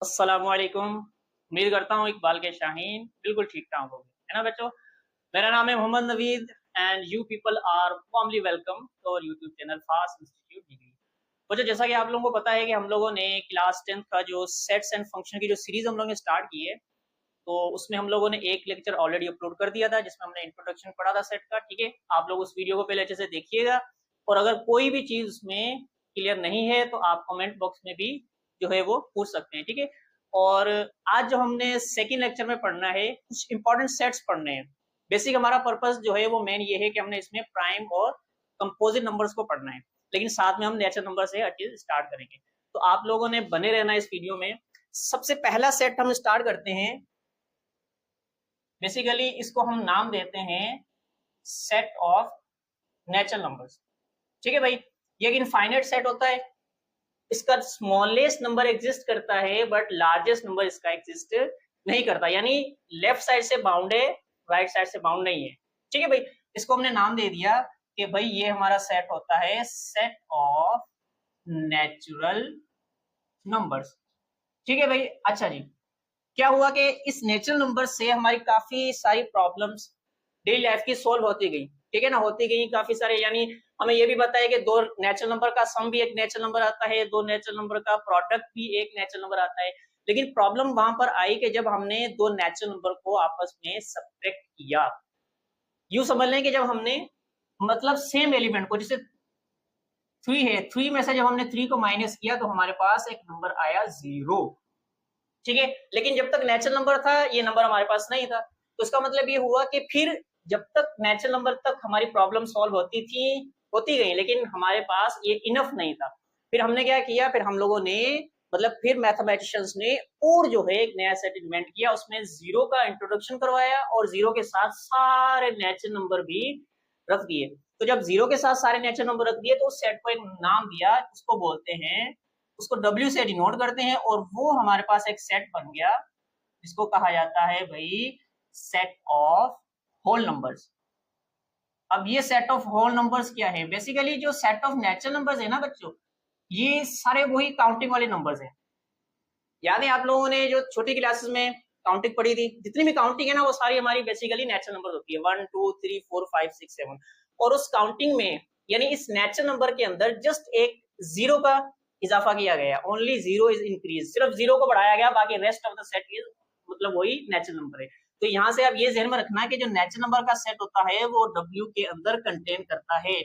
अस्सलामुअलैकुम। उम्मीद करता हूँ इकबाल के शाहीन बिल्कुल ठीक-ठाक होंगे, है ना बच्चों? मेरा नाम है Mohammad Naveed and you people are warmly welcome to our YouTube channel fast institute degree. बच्चों जैसा कि आप लोगों को पता है कि हम लोगों ने क्लास 10th का जो सेट्स एंड फंक्शन की जो सीरीज़ हम लोगों ने स्टार्ट की है, तो उसमें हम लोगों ने एक लेक्चर ऑलरेडी अपलोड कर दिया था जिसमें हमने इंट्रोडक्शन पढ़ा था सेट का, ठीक है? आप लोग उस वीडियो को पहले अच्छे से देखिएगा और अगर कोई भी चीज़ उसमें क्लियर नहीं है तो आप कमेंट बॉक्स में भी जो है वो पूछ सकते हैं, ठीक है? और आज जो हमने सेकंड लेक्चर में पढ़ना है, कुछ इंपॉर्टेंट सेट्स पढ़ने हैं। बेसिक हमारा पर्पस जो है वो मेन ये है कि हमने इसमें प्राइम और कंपोजिट नंबर्स को पढ़ना है, लेकिन साथ में हम नेचुरल नंबर से हर चीज़ स्टार्ट करेंगे। तो आप लोगों ने बने रहना इस वीडियो में। सबसे पहला सेट हम स्टार्ट करते हैं। बेसिकली इसको हम नाम देते हैं सेट ऑफ नेचुरल नंबर्स, ठीक है भाई? ये एक इनफाइनाइट सेट होता है। इसका स्मॉलेस्ट नंबर एग्जिस्ट करता है बट लार्जेस्ट नंबर इसका एग्जिस्ट नहीं करता, यानी लेफ्ट साइड से बाउंड है, राइट साइड से बाउंड नहीं है, ठीक है भाई? इसको हमने नाम दे दिया कि भाई ये हमारा सेट होता है सेट ऑफ नेचुरल नंबर्स, ठीक है भाई? अच्छा जी, क्या हुआ कि इस नेचुरल नंबर से हमारी काफी सारी प्रॉब्लम्स डेली लाइफ की सोल्व होती गई, ठीक है ना? होती गई काफी सारे, यानी हमें ये भी पता है कि दो नेचुरल नंबर का सम भी एक नेचुरल नंबर आता है, दो नेचुरल नंबर का प्रोडक्ट भी एक नेचुरल नंबर आता है। लेकिन प्रॉब्लम वहां पर आई कि जब हमने दो नेचुरल नंबर को आपस में सब्ट्रैक्ट किया। यूं समझ लें कि जब हमने मतलब सेम एलिमेंट को, जैसे 3 है, 3 में से जब हमने 3 को माइनस किया तो हमारे पास एक नंबर आया 0, ठीक है? लेकिन जब तक नेचुरल नंबर था ये नंबर हमारे पास नहीं था, तो इसका मतलब ये हुआ कि फिर जब तक नेचुरल नंबर तक हमारी प्रॉब्लम सॉल्व होती थी, होती गई, लेकिन हमारे पास ये इनफ नहीं था। फिर हमने क्या किया, फिर हम लोगों ने मतलब फिर मैथमेटिशियंस ने और जो है एक नया सेट इन्वेंट किया, उसमें जीरो का इंट्रोडक्शन करवाया और जीरो के साथ सारे नेचुरल नंबर भी रख दिए। तो जब जीरो के साथ सारे नेचुरल नंबर रख दिए तो उस सेट को एक नाम दिया, उसको बोलते हैं, उसको W से डिनोट करते हैं और वो हमारे पास एक सेट बन गया जिसको कहा जाता है भाई सेट ऑफ होल नंबर्स। अब ये सेट ऑफ होल नंबर्स क्या है? बेसिकली जो सेट ऑफ नेचुरल नंबर्स है ना बच्चों, ये सारे वही काउंटिंग वाले नंबर्स हैं। याद है आप लोगों ने जो छोटी क्लासेस में काउंटिंग पढ़ी थी, जितनी भी काउंटिंग है ना वो सारी हमारी बेसिकली नेचुरल नंबर होती है, 1 2 3 4 5 6 7। और उस काउंटिंग में यानी इस नेचुरल नंबर के अंदर जस्ट एक जीरो का इजाफा किया गया, ओनली जीरो इज इंक्रीज, सिर्फ जीरो को बढ़ाया गया, बाकी rest of the set is मतलब वही नेचुरल नंबर है। तो यहाँ से आप ये ध्यान में रखना कि जो नेचुरल नंबर का सेट होता है वो W के अंदर कंटेन करता है,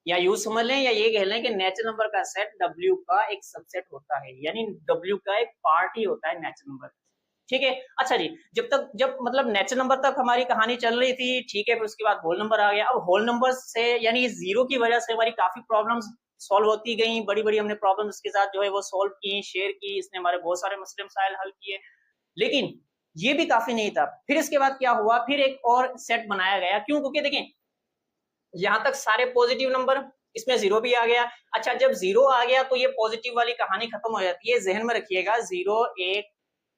या यूं समझ लें या ये कह लें कि नेचुरल नंबर का सेट W का एक सबसेट होता है, यानी W का एक पार्ट ही होता है नेचुरल नंबर, ठीक है? अच्छा जी, जब मतलब नेचुरल नंबर तक हमारी कहानी चल रही थी, ठीक है? फिर उसके बाद होल नंबर आ गया। अब होल नंबर से यानी जीरो की वजह से हमारी काफी प्रॉब्लम्स सॉल्व होती गई, बड़ी बड़ी हमने प्रॉब्लम्स के साथ जो है वो सॉल्व की, शेयर की, इसने हमारे बहुत सारे मसले मसाइल हल किए। लेकिन ये भी काफी नहीं था, फिर इसके बाद क्या हुआ, फिर एक और सेट बनाया गया। क्यों? क्योंकि देखें यहाँ तक सारे पॉजिटिव नंबर, इसमें जीरो भी आ गया। अच्छा, जब जीरो आ गया तो ये पॉजिटिव वाली कहानी खत्म हो जाती है, जहन में रखिएगा। जीरो एक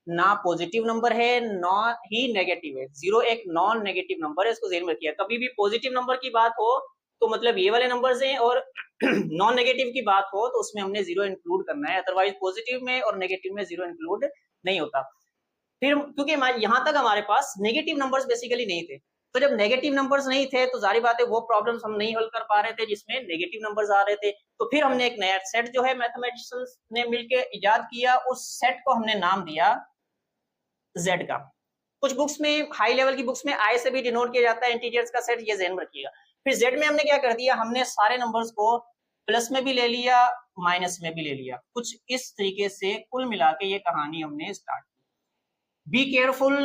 ना पॉजिटिव नंबर है ना ही नेगेटिव है, जीरो एक नॉन नेगेटिव नंबर है, इसको जहन में रखिएगा। कभी भी पॉजिटिव नंबर की बात हो तो मतलब ये वाले नंबर्स हैं, और नॉन नेगेटिव की बात हो तो उसमें हमने जीरो इंक्लूड करना है, अदरवाइज पॉजिटिव में और नेगेटिव में जीरो इंक्लूड नहीं होता। फिर क्योंकि यहाँ तक हमारे पास नेगेटिव नंबर्स बेसिकली नहीं थे, तो जब नेगेटिव नंबर्स नहीं थे तो जारी बात है वो प्रॉब्लम्स हम नहीं हल कर पा रहे थे जिसमें नेगेटिव नंबर्स आ रहे थे। तो फिर हमने एक नया सेट जो है मैथमेटिशियंस ने मिलकर इजाद किया, उस सेट को हमने नाम दिया जेड का। कुछ बुक्स में, हाई लेवल की बुक्स में आई से भी डिनोट किया जाता है इंटीजर्स का सेट, ये ध्यान रखिएगा। फिर जेड में हमने क्या कर दिया, हमने सारे नंबर्स को प्लस में भी ले लिया, माइनस में भी ले लिया, कुछ इस तरीके से कुल मिला के ये कहानी हमने स्टार्ट की। बी केयरफुल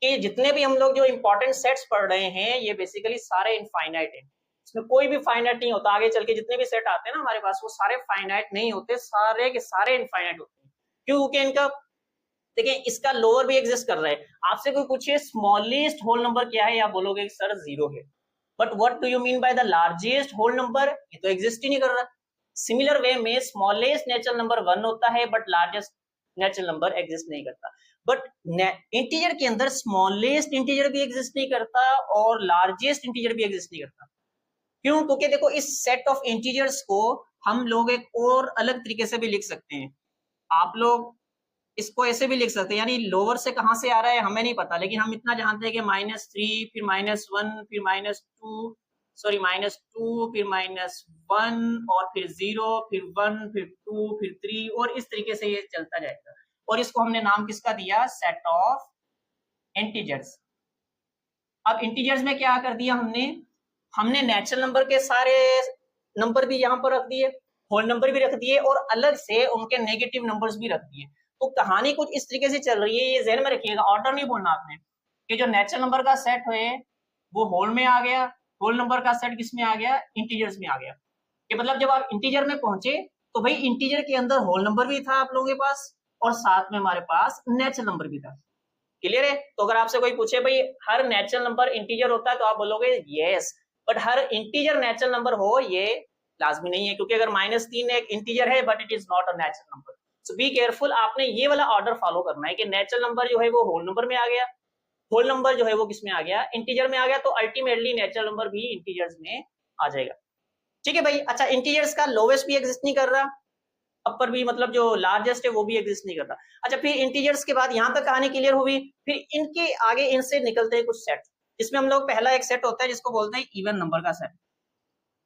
कि जितने भी हम लोग जो इंपॉर्टेंट सेट्स पढ़ रहे हैं ये बेसिकली सारे इनफाइनाइट है, इसमें कोई भी फाइनाइट नहीं होता। आगे चल के जितने भी सेट आते हैं ना हमारे पास वो सारे फाइनाइट नहीं होते, सारे के सारे इनफाइनाइट होते हैं। क्यों? क्योंकि इनका देखिए इसका लोअर भी एग्जिस्ट कर रहा है। आपसे कोई पूछे स्मॉलेस्ट होल नंबर क्या है, आप बोलोगे सर जीरो है, but what do you mean by the largest whole number? ये तो एग्जिस्ट ही नहीं कर रहा। सिमिलर वे में स्मॉलेस्ट नेचुरल नंबर 1 होता है but largest natural number exist नहीं करता। बट इंटीजर के अंदर स्मॉलेस्ट इंटीजर भी एग्जिस्ट नहीं करता और लार्जेस्ट इंटीजर भी एग्जिस्ट नहीं करता। क्यों? क्योंकि देखो इस सेट ऑफ इंटीजर्स को हम लोग एक और अलग तरीके से भी लिख सकते हैं। आप लोग इसको ऐसे भी लिख सकते हैं, यानी लोअर से कहां से आ रहा है हमें नहीं पता, लेकिन हम इतना जानते हैं कि -3 फिर -1 फिर -2 सॉरी -2 फिर -1 और फिर 0 फिर 1 फिर 2 फिर 3 और इस तरीके से ये चलता जाएगा। और इसको हमने नाम किसका दिया? Set of integers. अब इंटीजर्स में क्या कर दिया हमने? हमने नेचुरल नंबर के सारे नंबर भी यहाँ पर रख दिए, होल नंबर भी रख दिए और अलग से उनके नेगेटिव नंबर्स भी रख दिए। तो कहानी कुछ इस तरीके से चल रही है, ये ध्यान में रखिएगा, ऑर्डर नहीं बोलना आपने कि जो नेचुरल नंबर का सेट है वो होल में आ गया, होल नंबर का सेट किस में आ गया? इंटीजर्स में आ गया। कि मतलब जब आप इंटीजर में पहुंचे तो भाई इंटीजर के अंदर होल नंबर भी था आप लोगों के पास और साथ में हमारे पास नेचुरल नंबर भी था। क्लियर है? तो अगर आपसे कोई पूछे भाई हर नेचुरल नंबर इंटीजर होता है तो आप बोलोगे yes, but her integer natural number हो ये लाजमी नहीं है, क्योंकि अगर -3 एक इंटीजर है but it is not a natural number. So be careful, आपने ये वाला ऑर्डर फॉलो करना है कि नेचुरल नंबर जो है वो होल नंबर में आ गया, होल नंबर जो है वो किस में आ गया? इंटीजर में आ गया, तो अल्टीमेटली नेचुरल नंबर भी इंटीजर्स में आ जाएगा। ठीक है भाई। अच्छा, इंटीजर्स का लोवेस्ट भी एग्जिस्ट नहीं कर रहा, अपर भी मतलब जो लार्जेस्ट है वो भी एग्जिस्ट नहीं करता। अच्छा, फिर इंटीजर्स के बाद यहाँ तक कहानी क्लियर हुई, फिर इनके आगे इनसे निकलते हैं कुछ सेट, जिसमें हम लोग पहला एक सेट होता है जिसको बोलते हैं इवन नंबर का सेट।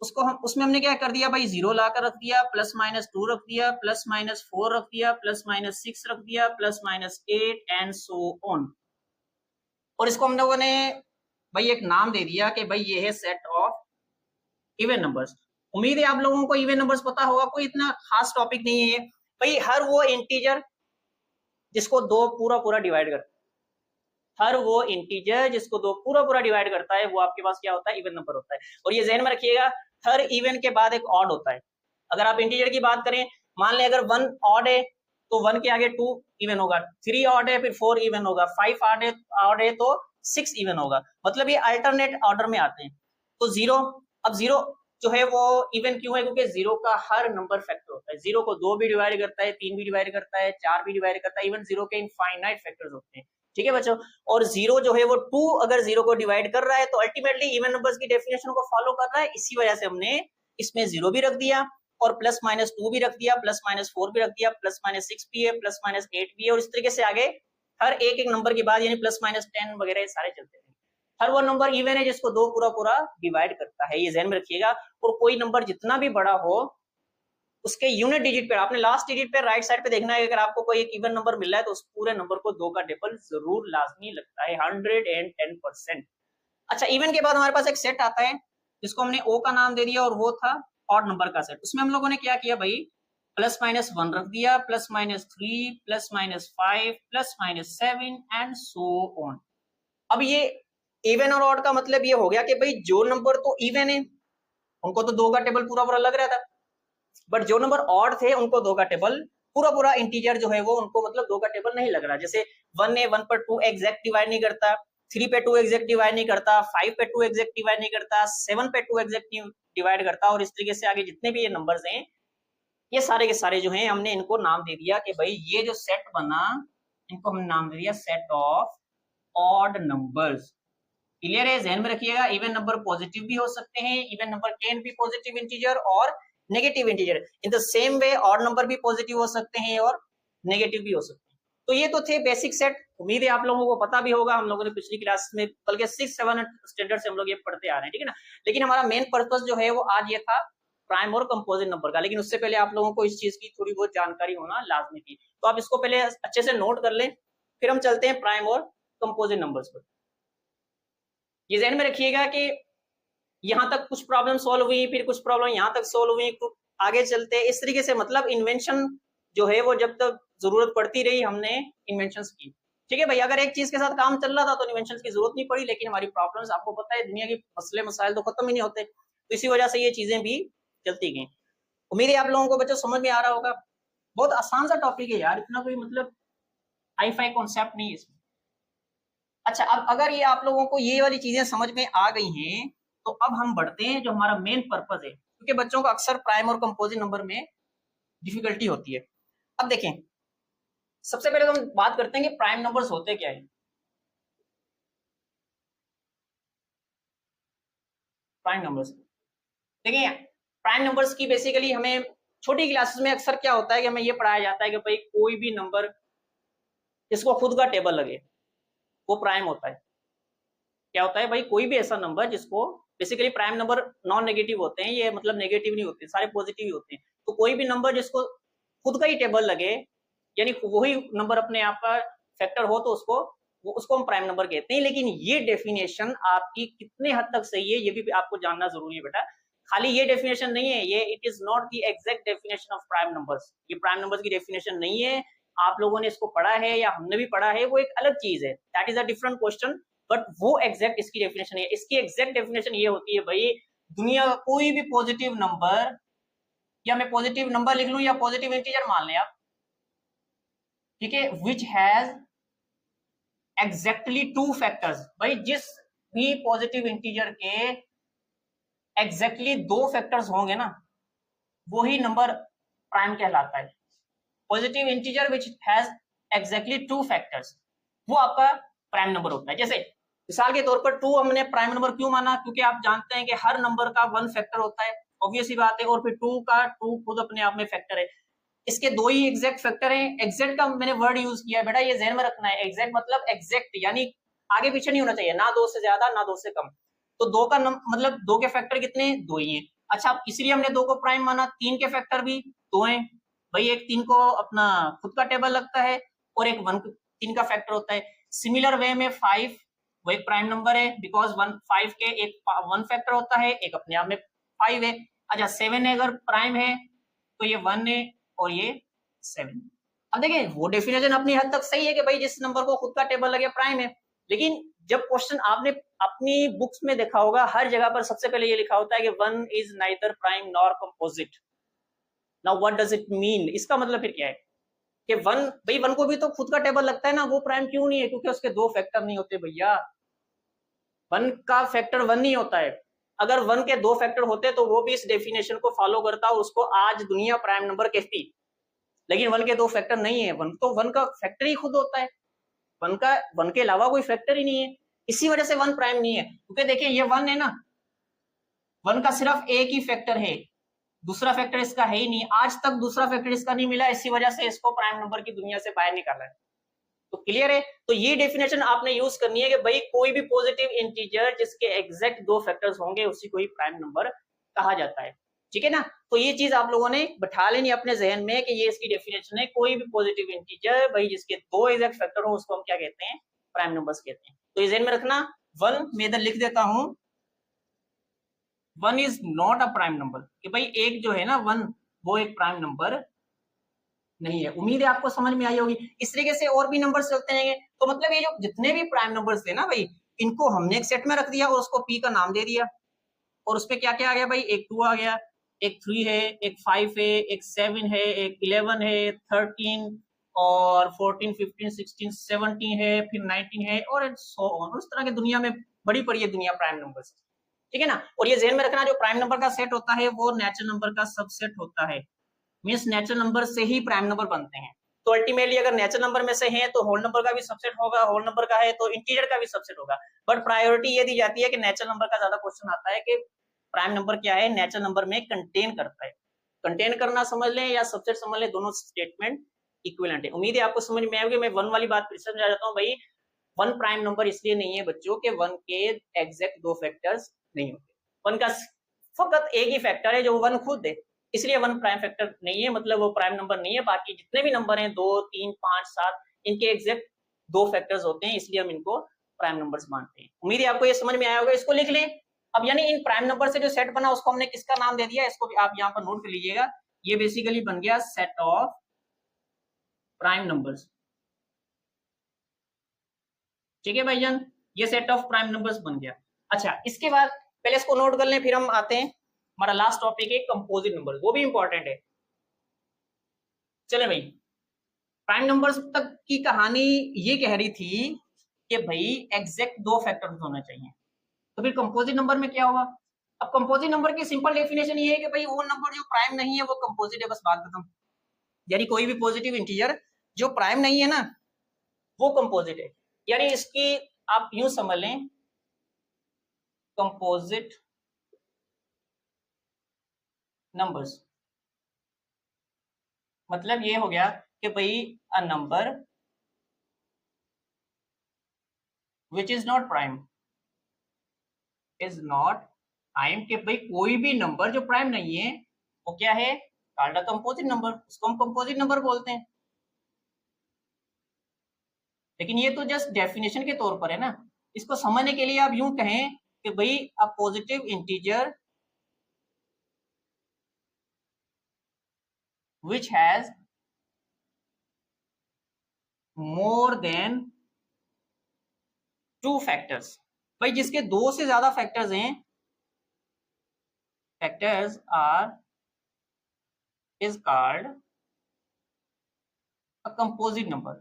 उसको हम उसमें हमने क्या कर दिया भाई? 0 लाकर रख दिया, +-2 रख दिया, +-4 रख दिया, +-6 रख दिया, +-8 एंड सो ऑन। और इसको हम लोगों ने भाई एक नाम दे दिया कि भाई ये है सेट ऑफ इवन नंबर्स। उम्मीद है आप लोगों को इवन नंबर्स पता होगा, कोई इतना खास टॉपिक नहीं है ये भाई। हर वो इंटीजर जिसको 2 पूरा पूरा डिवाइड करता है, हर वो इंटीजर जिसको 2 पूरा पूरा डिवाइड करता है वो आपके पास क्या होता है? इवन नंबर होता है। और ये ध्यान में रखिएगा, हर इवन के बाद एक ऑड होता है। अगर आप इंटीजर की बात करें, मान लें अगर 1 ऑड है तो 1 के आगे 2 इवन होगा, 3 ऑड है फिर 4 इवन होगा, 5 ऑड है तो 6 इवन होगा। मतलब ये अल्टरनेट ऑर्डर में आते हैं। तो 0, अब 0 जो है वो इवन क्यों है? क्योंकि 0 का हर नंबर फैक्टर होता है। 0 को 2 भी डिवाइड करता है, 3 भी डिवाइड करता है, 4 भी डिवाइड करता है, इवन 0 के इनफाइनाइट फैक्टर्स होते हैं। ठीक है बच्चों? और 0 जो है वो 2 अगर 0 को डिवाइड कर रहा है तो अल्टीमेटली इवन नंबर्स की डेफिनेशन को फॉलो कर रहा है। इसी वजह से हमने इसमें 0 भी रख दिया और +-2 भी रख दिया, +-4 भी रख दिया, +-6 भी है, +-8 भी है, और इस तरीके से आगे हर एक एक नंबर के बाद यानी +-10 वगैरह सारे चलते हैं। हर वो नंबर इवन है जिसको 2 पूरा पूरा डिवाइड करता है, ये ध्यान में रखिएगा। और कोई नंबर जितना भी बड़ा हो उसके यूनिट डिजिट पे, आपने लास्ट डिजिट पे राइट साइड पे देखना है, अगर आपको कोई एक इवन नंबर मिल रहा है तो उस पूरे नंबर को 2 का टेबल जरूर लाजमी लगता है, 110%। अच्छा, इवन के बाद हमारे पास एक सेट आता है जिसको हमने ओ का नाम दे दिया और वो था ऑड नंबर का सेट। उसमें हम लोगों ने क्या किया भाई? +-1 रख दिया, +-3, +-5, +-7 एंड सो ऑन। अब ये इवन और ऑड का मतलब ये हो गया कि भाई जो नंबर तो इवन है उनको तो 2 का टेबल पूरा पूरा लग रहा था, बट जो नंबर ऑड थे उनको 2 का टेबल पूरा पूरा इंटीजर जो है वो उनको मतलब 2 का टेबल नहीं लग रहा। जैसे 1 है, 1 पर 2 एग्जैक्ट डिवाइड नहीं करता, 3 पे 2 एग्जैक्ट डिवाइड नहीं करता, 5 पे 2 एग्जैक्ट डिवाइड नहीं करता, 7 पे 2 एग्जैक्ट डिवाइड करता, और इस तरीके से आगे जितने भी ये नंबर्स हैं ये सारे के सारे जो हैं हमने इनको नाम दे दिया कि भाई ये जो सेट बना इनको हमने नाम दे दिया set of odd numbers. Clear है? ध्यान में रखिएगा, इवन नंबर पॉजिटिव भी हो सकते हैं, even number can be positive integer और negative integer. In the same way odd number भी पॉजिटिव हो सकते हैं और नेगेटिव भी हो सकते हैं। तो ये तो थे बेसिक सेट, उम्मीद है आप लोगों को पता भी होगा, हम लोगों ने पिछली क्लास में बल्कि 6-7 स्टैंडर्ड से हम लोग ये पढ़ते आ रहे हैं, ठीक है ना। लेकिन हमारा मेन पर्पस जो है वो आज ये था प्राइम और कंपोजिट नंबर का, लेकिन उससे पहले आप लोगों को इस चीज की थोड़ी बहुत जानकारी होना लाजमी थी, तो आप इसको पहले अच्छे से नोट कर लें, फिर हम चलते हैं प्राइम और कंपोजिट नंबर्स पर। ये ध्यान में रखिएगा कि यहाँ तक कुछ प्रॉब्लम सॉल्व हुई, फिर कुछ प्रॉब्लम यहाँ तक सॉल्व हुई, आगे चलते इस तरीके से, मतलब इन्वेंशन जो है वो जब तक जरूरत पड़ती रही हमने इन्वेंशंस की। ठीक है भाई, अगर एक चीज के साथ काम चल रहा था तो इन्वेंशंस की जरूरत नहीं पड़ी, लेकिन हमारी प्रॉब्लम्स आपको पता है दुनिया के मसले मसाइल तो खत्म ही नहीं होते, तो इसी वजह से ये चीजें भी चलती गई। उम्मीद है आप लोगों को बच्चों समझ में आ रहा होगा, बहुत आसान सा टॉपिक है यार, इतना कोई मतलब हाई फाई कॉन्सेप्ट नहीं है इसमें। अच्छा, अब अगर ये आप लोगों को ये वाली चीजें समझ में आ गई हैं तो अब हम बढ़ते हैं जो हमारा मेन पर्पस है, क्योंकि बच्चों को अक्सर प्राइम और कंपोजिट नंबर में डिफिकल्टी होती है। अब देखें, सबसे पहले तो हम बात करते हैं कि प्राइम नंबर्स होते क्या है। प्राइम नंबर्स देखिए, प्राइम नंबर्स की बेसिकली हमें छोटी क्लासेस में अक्सर क्या होता है कि हमें ये पढ़ाया जाता है कि भाई कोई भी नंबर इसको खुद का टेबल लगे वो प्राइम होता है। क्या होता है भाई, कोई भी ऐसा नंबर जिसको basically prime number non negative होते हैं, ये मतलब नेगेटिव नहीं होते, सारे पॉजिटिव ही होते हैं। तो कोई भी नंबर जिसको खुद का ही टेबल लगे, यानी वही नंबर अपने आप का फैक्टर हो, तो उसको हम प्राइम नंबर कहते हैं। लेकिन ये डेफिनेशन आपकी कितने हद तक सही है ये भी आपको जानना जरूरी है बेटा। खाली ये डेफिनेशन नहीं है, ये it is not the exact definition of prime numbers. ये प्राइम नंबर्स की डेफिनेशन नहीं है। आप लोगों ने इसको पढ़ा है या हमने भी पढ़ा है, वो एक अलग चीज है, that is a different question. But वो एग्जैक्ट इसकी डेफिनेशन है। इसकी एग्जैक्ट डेफिनेशन ये होती है भाई, दुनिया का कोई भी पॉजिटिव नंबर, या मैं पॉजिटिव नंबर लिख लूं या पॉजिटिव इंटीजर मान लें आप, ठीक है, which has exactly two factors. भाई जिस भी पॉजिटिव इंटीजर के एग्जैक्टली दो फैक्टर्स होंगे ना, वही नंबर प्राइम कहलाता है। Positive integer which has exactly two factors, वो आपका प्राइम नंबर होता है। जैसे मिसाल के तौर पर 2 हमने प्राइम नंबर क्यों माना, क्योंकि आप जानते हैं कि हर नंबर का 1 फैक्टर होता है, ऑब्वियस ही बात है। और फिर 2 खुद अपने आप में फैक्टर है। इसके 2 ही एग्जैक्ट फैक्टर हैं। एग्जैक्ट का मैंने वर्ड यूज किया है बेटा, ये ध्यान में रखना है। एग्जैक्ट मतलब एग्जैक्ट, यानी आगे पीछे नहीं होना चाहिए, ना 2 से ज्यादा ना 2 से कम। तो 2 का मतलब 2 के फैक्टर कितने, 2 ही है। अच्छा, इसलिए हमने 2 को प्राइम माना। 3 के फैक्टर भी 2 हैं भाई, एक 3 को अपना खुद का टेबल लगता है, और एक 1 3 का फैक्टर होता है। सिमिलर वे में 5 वो एक प्राइम नंबर है, बिकॉज 5 के एक 1 फैक्टर होता है, एक अपने आप में 5 है। अच्छा, 7 अगर प्राइम है तो ये 1 है और ये 7। अब देखिए वो डेफिनेशन अपनी हद तक सही है कि भाई जिस नंबर को खुद का टेबल लगे प्राइम है। लेकिन जब क्वेश्चन आपने अपनी बुक्स में देखा होगा, हर जगह पर सबसे पहले ये लिखा होता है कि 1 is neither prime nor composite. Now what does it mean, इसका मतलब फिर क्या है कि 1, भाई 1 को भी तो खुद का टेबल लगता है ना, वो प्राइम क्यों नहीं है, क्योंकि उसके 2 फैक्टर नहीं होते भैया। 1 का फैक्टर 1 नहीं होता है। अगर 1 के 2 फैक्टर होते तो वो भी इस डेफिनेशन को फॉलो करता, उसको आज दुनिया प्राइम नंबर कहती। लेकिन 1 के 2 फैक्टर नहीं है, 1 तो 1 का फैक्टर ही खुद होता है। 1 के अलावा कोई फैक्टर ही नहीं है, इसी वजह से 1 प्राइम नहीं है। क्योंकि देखिए ये 1 है ना, 1 का सिर्फ एक ही फैक्टर है, दूसरा फैक्टर इसका है ही नहीं। आज तक दूसरा फैक्टर इसका नहीं मिला, इसी वजह से इसको प्राइम नंबर की दुनिया से बाहर निकाला है। तो क्लियर है। तो ये डेफिनेशन आपने यूज करनी है कि भाई कोई भी पॉजिटिव इंटीजर जिसके एग्जैक्ट 2 फैक्टर्स होंगे उसी को ही प्राइम नंबर कहा जाता है। ठीक है ना। तो ये चीज आप लोगों ने बैठा लेनी अपने जहन में कि ये इसकी डेफिनेशन है, कोई भी पॉजिटिव इंटीजर भाई जिसके 2 एग्जैक्ट फैक्टर हो उसको हम क्या कहते हैं, प्राइम नंबर्स कहते हैं। तो ये जहन में रखना। 1 मैं इधर लिख देता हूं, 1 is not a prime number, कि भाई एक जो है ना 1, वो एक प्राइम नंबर नहीं है। उम्मीद है आपको समझ में आई होगी। इस तरीके से और भी नंबर चलते हैं। तो मतलब ये जो जितने भी प्राइम नंबर्स थे ना भाई, इनको हमने एक सेट में रख दिया और उसको पी का नाम दे दिया। और उसपे क्या क्या आ गया भाई, एक 2 आ गया, एक 3 है, एक 5 है, एक 7 है, एक 11 है, 13 और 14 15 16 17 है, फिर 19 है, और सो ऑन। उस तरह की दुनिया में बड़ी पड़ी है दुनिया प्राइम नंबर्स। ठीक है ना। और ये ध्यान में रखना, जो प्राइम नंबर का सेट होता है वो नेचुरल नंबर का सबसेट होता है। मींस नेचुरल नंबर से ही प्राइम नंबर बनते हैं। तो अल्टीमेटली अगर नेचुरल नंबर में से है तो होल नंबर का भी सबसेट होगा, होल नंबर का है तो इंटीजर का भी सबसेट होगा। बट प्रायोरिटी ये दी जाती है कि नेचुरल नंबर का ज्यादा क्वेश्चन आता है कि प्राइम नंबर क्या है, नेचुरल नंबर में कंटेन करता है। कंटेन करना समझ लें या सबसेट समझ लें, दोनों स्टेटमेंट इक्विवेलेंट है। उम्मीद है आपको समझ में आएगी। मैं 1 वाली बात फिर से समझा जाता हूँ भाई। 1 प्राइम नंबर इसलिए नहीं है बच्चों के 1 के एग्जैक्ट 2 फैक्टर्स नहीं होते। 1 का फकत एक ही फैक्टर है जो 1 खुद है, इसलिए 1 प्राइम फैक्टर नहीं है, मतलब वो प्राइम नंबर नहीं है। बाकी जितने भी नंबर हैं 2 3 5 7, इनके एग्जैक्ट 2 फैक्टर्स होते हैं, इसलिए हम इनको प्राइम नंबर्स मानते हैं। उम्मीद है आपको ये समझ में आया होगा। इसको लिख लें। अब यानी इन प्राइम नंबर से जो सेट बना उसको हमने किसका नाम दे दिया, इसको भी आप यहाँ पर नोट कर लीजिएगा। ये बेसिकली बन गया सेट ऑफ प्राइम नंबर्स। ठीक है भाईजान, ये सेट ऑफ प्राइम नंबर्स बन गया। अच्छा, इसके बाद पहले इसको नोट कर लें, फिर हम आते हैं हमारा लास्ट टॉपिक है कंपोजिट नंबर, वो भी इंपॉर्टेंट है। चले भाई, प्राइम नंबर्स तक की कहानी ये कह रही थी कि भाई एग्जैक्ट 2 फैक्टर्स होने चाहिए। तो फिर कंपोजिट नंबर में क्या होगा। अब कंपोजिट नंबर की सिंपल डेफिनेशन ये है कि भाई वो नंबर जो प्राइम नहीं है वो कंपोजिट है, बस बात खत्म। यानी कोई भी पॉजिटिव इंटीजर जो प्राइम नहीं है ना वो कंपोजिट है। यानी इसकी आप यूं समझ लें, कंपोजिट नंबर्स मतलब ये हो गया कि भाई a number which is not prime, is not prime के भाई कोई भी नंबर जो प्राइम नहीं है वो क्या है, कॉल्ड अ कंपोजिट नंबर, उसको हम कंपोजिट नंबर बोलते हैं। लेकिन ये तो जस्ट डेफिनेशन के तौर पर है ना, इसको समझने के लिए आप यूं कहें कि भाई a positive integer which has more than 2 factors, भाई जिसके 2 से ज्यादा फैक्टर्स हैं, factors are is called a composite number.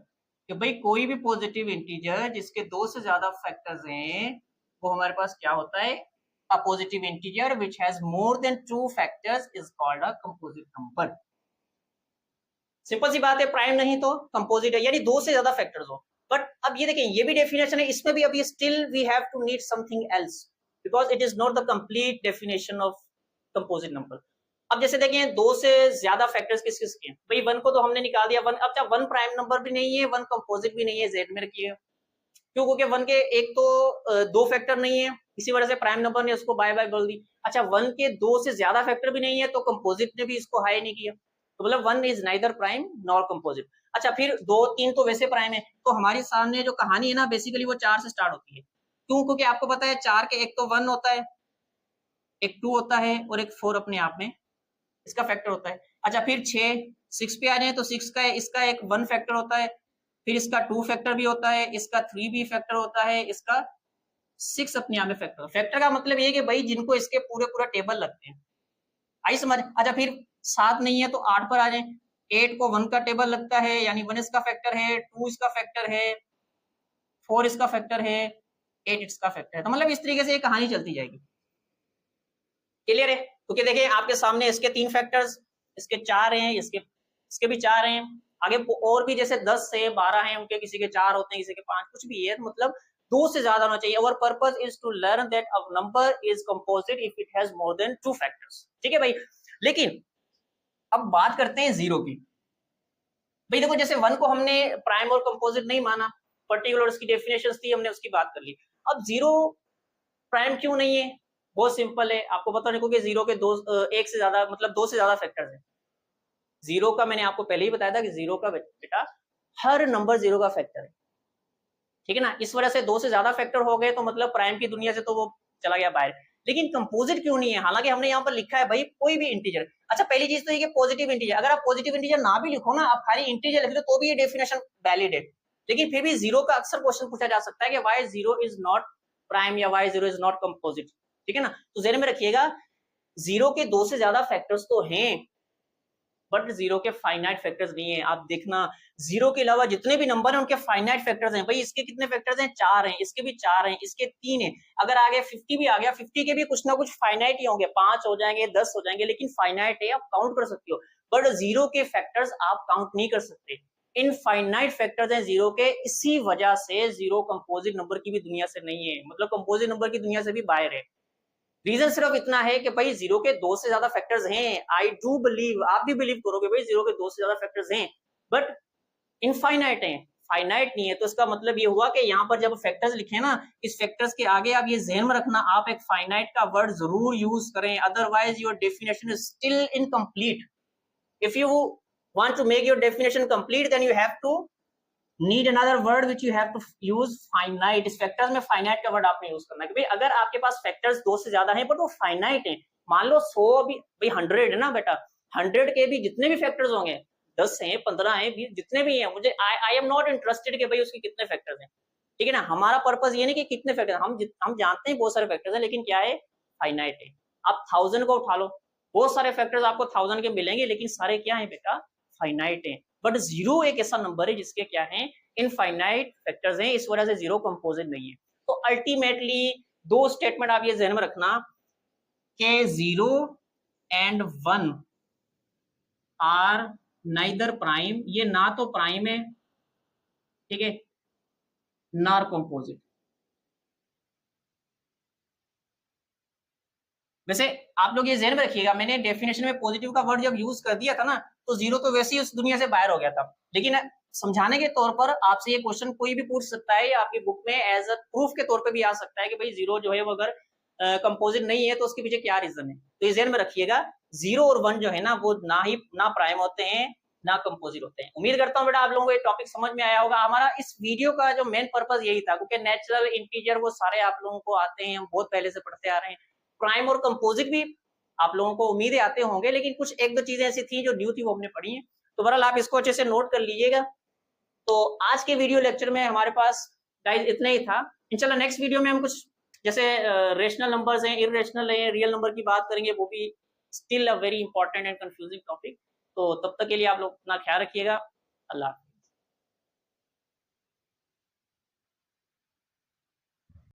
कि भाई कोई भी पॉजिटिव इंटीजर जिसके 2 से ज्यादा फैक्टर्स हैं वो हमारे पास क्या होता है, अ positive integer which has more than 2 factors is called a composite number। Simple सी बात है, प्राइम नहीं तो कंपोजिट है, यानी 2 से ज्यादा फैक्टर्स हो। बट अब ये देखें, ये भी डेफिनेशन है, इसमें भी अभी still we have to need something else because it is not the complete definition of composite number. अब जैसे देखें 2 से ज्यादा फैक्टर्स किस किस के, भाई 1 को तो हमने निकाल दिया, 1 अब जब 1 प्राइम नंबर भी नहीं है, 1 कंपोजिट भी नहीं है, जेड में रखिए। क्यों? क्योंकि 1 के एक तो 2 फैक्टर नहीं है, इसी वजह से प्राइम नंबर ने उसको बाय बाय बोल दी। अच्छा 1 के 2 से ज्यादा फैक्टर भी नहीं है तो कंपोजिट ने भी इसको हाई नहीं किया, तो मतलब 1 is neither prime nor composite. अच्छा फिर 2 3 तो वैसे प्राइम है, तो हमारे सामने जो कहानी है ना बेसिकली वो 4 से स्टार्ट होती है। क्यों? क्योंकि आपको पता है 4 के एक तो 1 होता है, एक 2 होता है और एक 4 अपने आप में इसका फैक्टर होता है। अच्छा फिर 6 पे आ जाए तो 6 का इसका एक 1 फैक्टर होता है, फिर इसका 2 फैक्टर भी होता है, इसका 3 भी फैक्टर होता है, इसका 6 अपने आप में फैक्टर। फैक्टर का मतलब ये कि भाई जिनको इसके पूरे पूरा टेबल लगते हैं, आई समझ। अच्छा फिर 7 नहीं है तो 8 पर आ जाए, 8 को 1 का टेबल लगता है यानी 1 इसका फैक्टर है, 2 इसका फैक्टर है, 4 इसका फैक्टर है, 8 इसका फैक्टर है। तो मतलब इस तरीके से ये कहानी चलती जाएगी। क्लियर है? क्योंकि देखिए आपके सामने इसके 3 फैक्टर्स, इसके 4 हैं, इसके भी 4 हैं, आगे और भी जैसे 10 से 12 हैं, उनके किसी के 4 होते हैं, किसी के 5, कुछ भी है, मतलब 2 से ज्यादा होना चाहिए। Our purpose is to learn that a number is composite if it has more than 2 factors. ठीक है भाई। लेकिन अब बात करते हैं 0 की। भाई देखो जैसे 1 को हमने प्राइम और कंपोजिट नहीं माना, पर्टिकुलर उसकी डेफिनेशंस थी, हमने उसकी बात कर ली। अब 0 प्राइम क्यों नहीं है? बहुत सिंपल है, आपको पता नहीं क्योंकि 0 के 2 एक से ज्यादा मतलब 2 से ज्यादा फैक्टर्स हैं। 0 का मैंने आपको पहले ही बताया था कि 0 का बेटा हर नंबर 0 का फैक्टर है, ठीक है ना। इस वजह से 2 से ज्यादा फैक्टर हो गए तो मतलब प्राइम की दुनिया से तो वो चला गया बाहर। लेकिन कंपोजिट क्यों नहीं है? हालांकि हमने यहाँ पर लिखा है भाई कोई भी इंटीजर। अच्छा पहली चीज तो ये कि पॉजिटिव इंटीजर, अगर आप पॉजिटिव इंटीजर ना भी लिखो ना, आप खाली इंटीजर लिख दो तो भी ये डेफिनेशन वैलिड है। लेकिन फिर भी 0 का अक्सर क्वेश्चन पूछा जा सकता है कि वाई 0 इज नॉट प्राइम या वाई 0 इज नॉट कंपोजिट, ठीक है ना। तो ज़हन में रखिएगा 0 के 2 से ज्यादा फैक्टर्स तो हैं बट 0 के फाइनाइट फैक्टर्स नहीं है। आप देखना 0 के अलावा जितने भी नंबर हैं उनके फाइनाइट फैक्टर्स हैं। भाई इसके कितने फैक्टर्स हैं? 4 हैं, इसके भी 4 हैं, इसके 3 हैं। अगर आगे 50 भी आ गया, 50 के भी कुछ ना कुछ फाइनाइट ही होंगे, 5 हो जाएंगे, 10 हो जाएंगे, लेकिन फाइनाइट है, आप काउंट कर सकते हो। बट 0 के फैक्टर्स आप काउंट नहीं कर सकते, इनफाइनाइट फैक्टर्स हैं 0 के। इसी वजह से 0 कंपोजिट नंबर की भी दुनिया से नहीं है, मतलब कंपोजिट नंबर की दुनिया से भी बाहर है। रीजन सिर्फ इतना है कि भाई 0 के 2 से ज्यादा फैक्टर्स हैं। आई डू बिलीव, आप भी बिलीव करोगे भाई 0 के 2 से ज्यादा फैक्टर्स हैं बट इनफाइनाइट हैं, फाइनाइट नहीं है। तो इसका मतलब ये हुआ कि यहाँ पर जब फैक्टर्स लिखे ना, इस फैक्टर्स के आगे आप ये ध्यान में रखना, आप एक फाइनाइट का वर्ड जरूर यूज करें, otherwise your definition is still incomplete. If you want to make your definition complete then you have to need another word which you have to use, finite। इस फैक्टर्स में finite का word आपने use करना है कि भाई अगर आपके पास फैक्टर्स 2 से ज्यादा हैं बट वो फाइनाइट हैं, मान लो 100 भी भाई 100 है ना बेटा, 100 के भी जितने भी फैक्टर्स होंगे, 10 हैं, 15 हैं, 20 जितने भी हैं, मुझे आई एम नॉट इंटरेस्टेड कि भाई उसके कितने फैक्टर्स हैं, ठीक है ना। हमारा पर्पस ये नहीं कि कितने फैक्टर, हम जानते हैं बहुत सारे फैक्टर्स हैं, लेकिन क्या है, फाइनाइट है। आप 1000 को उठा लो, बहुत सारे फैक्टर्स आपको 1000 के मिलेंगे, लेकिन सारे क्या है बेटा, फाइनाइट है। बट 0 एक ऐसा नंबर है जिसके क्या है, इनफाइनाइट फैक्टर्स हैं, इस वजह से 0 कंपोजिट नहीं है। तो अल्टीमेटली 2 स्टेटमेंट आप ये ध्यान में रखना कि 0 एंड 1 आर नाइदर प्राइम, ये ना तो प्राइम है, ठीक है, ना कंपोजिट। वैसे आप लोग ये ध्यान में रखिएगा, मैंने डेफिनेशन में पॉजिटिव का वर्ड जब यूज कर दिया था ना, तो 0 तो वैसे ही उस दुनिया से बाहर हो गया था, लेकिन समझाने के तौर पर आपसे ये क्वेश्चन कोई भी पूछ सकता है, या आपकी बुक में एज अ प्रूफ के तौर पे भी आ सकता है कि भाई 0 जो है वो अगर कंपोजिट नहीं है तो उसके पीछे क्या रीजन है। तो इस ध्यान में रखिएगा 0 और 1 जो है ना वो ना प्राइम होते हैं ना कंपोजिट होते हैं। उम्मीद करता हूँ बेटा आप लोगों को ये टॉपिक समझ में आया होगा। हमारा इस वीडियो का जो मेन पर्पज यही था, क्योंकि नेचुरल इंटीजर वो सारे आप लोगों को आते हैं, हम बहुत पहले से पढ़ते आ रहे हैं। प्राइम और कंपोजिट भी आप लोगों को उम्मीदें आते होंगे, लेकिन कुछ एक दो चीजें ऐसी थी जो न्यू थी वो हमने पढ़ी है। तो बहरहाल आप इसको अच्छे से नोट कर लीजिएगा। तो आज के वीडियो लेक्चर में हमारे पास गाइस इतना ही था। इंशाल्लाह नेक्स्ट वीडियो में हम कुछ जैसे रेशनल नंबर्स हैं, इररेशनल है, रियल नंबर की बात करेंगे, वो भी still a very important and confusing topic. तो तब तक के लिए आप लोग अपना ख्याल रखिएगा। अल्लाह।